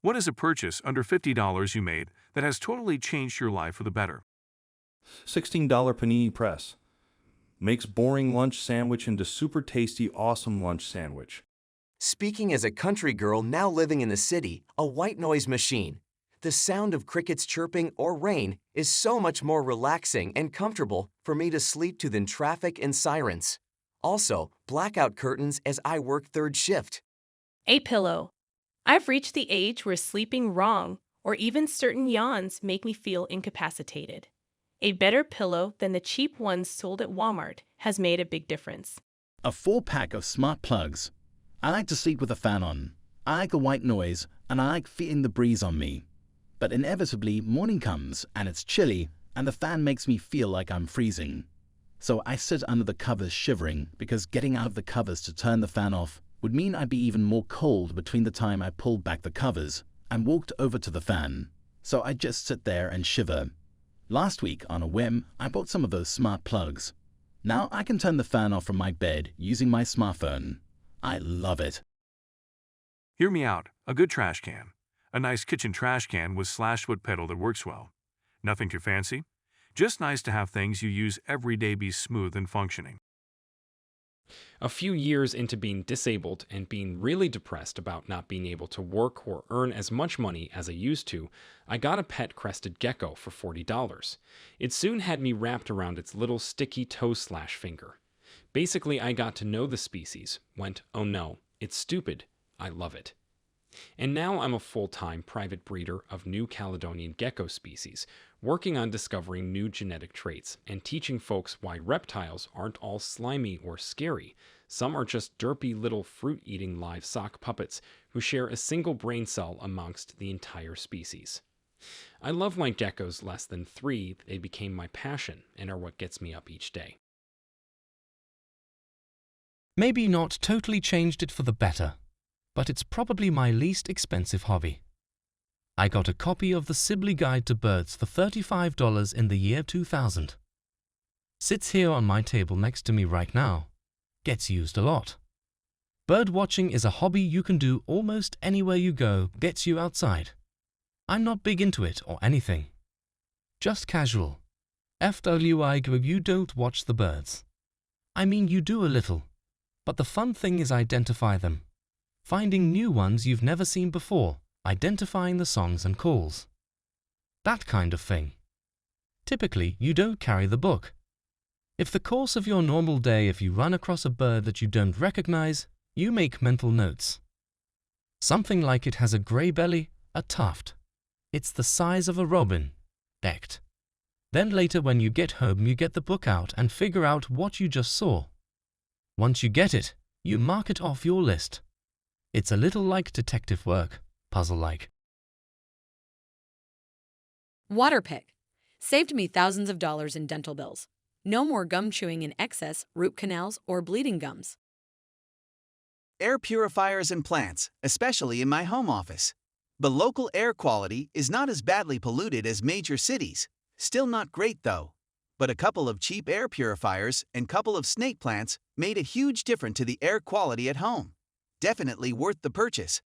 What is a purchase under $50 you made that has totally changed your life for the better? $16 panini press. Makes boring lunch sandwich into super tasty, awesome lunch sandwich. Speaking as a country girl now living in the city, a white noise machine. The sound of crickets chirping or rain is so much more relaxing and comfortable for me to sleep to than traffic and sirens. Also, blackout curtains as I work third shift. A pillow. I've reached the age where sleeping wrong or even certain yawns make me feel incapacitated. A better pillow than the cheap ones sold at Walmart has made a big difference. A 4-pack of smart plugs. I like to sleep with a fan on. I like the white noise, and I like feeling the breeze on me. But inevitably, morning comes, and it's chilly, and the fan makes me feel like I'm freezing. So I sit under the covers shivering, because getting out of the covers to turn the fan off would mean I'd be even more cold between the time I pulled back the covers and walked over to the fan. So I just sit there and shiver. Last week, on a whim, I bought some of those smart plugs. Now I can turn the fan off from my bed using my smartphone. I love it. Hear me out. A good trash can. A nice kitchen trash can with /wood pedal that works well. Nothing too fancy. Just nice to have things you use every day be smooth and functioning. A few years into being disabled and being really depressed about not being able to work or earn as much money as I used to, I got a pet crested gecko for $40. It soon had me wrapped around its little sticky toe/finger. Basically, I got to know the species, went, oh no, it's stupid, I love it. And now I'm a full-time private breeder of New Caledonian gecko species, working on discovering new genetic traits and teaching folks why reptiles aren't all slimy or scary. Some are just derpy little fruit-eating live sock puppets who share a single brain cell amongst the entire species. I love my geckos less than 3. They became my passion and are what gets me up each day. Maybe not totally changed it for the better, but it's probably my least expensive hobby. I got a copy of the Sibley Guide to Birds for $35 in the year 2000. Sits here on my table next to me right now. Gets used a lot. Bird watching is a hobby you can do almost anywhere you go, gets you outside. I'm not big into it or anything. Just casual. FWI, you don't watch the birds. I mean, you do a little. But the fun thing is identify them. Finding new ones you've never seen before, identifying the songs and calls. That kind of thing. Typically, you don't carry the book. If the course of your normal day, if you run across a bird that you don't recognize, you make mental notes. Something like it has a gray belly, a tuft. It's the size of a robin, decked. Then later when you get home, you get the book out and figure out what you just saw. Once you get it, you mark it off your list. It's a little like detective work, puzzle-like. Water pick. Saved me thousands of dollars in dental bills. No more gum chewing in excess, root canals, or bleeding gums. Air purifiers and plants, especially in my home office. The local air quality is not as badly polluted as major cities. Still not great though. But a couple of cheap air purifiers and couple of snake plants made a huge difference to the air quality at home. Definitely worth the purchase.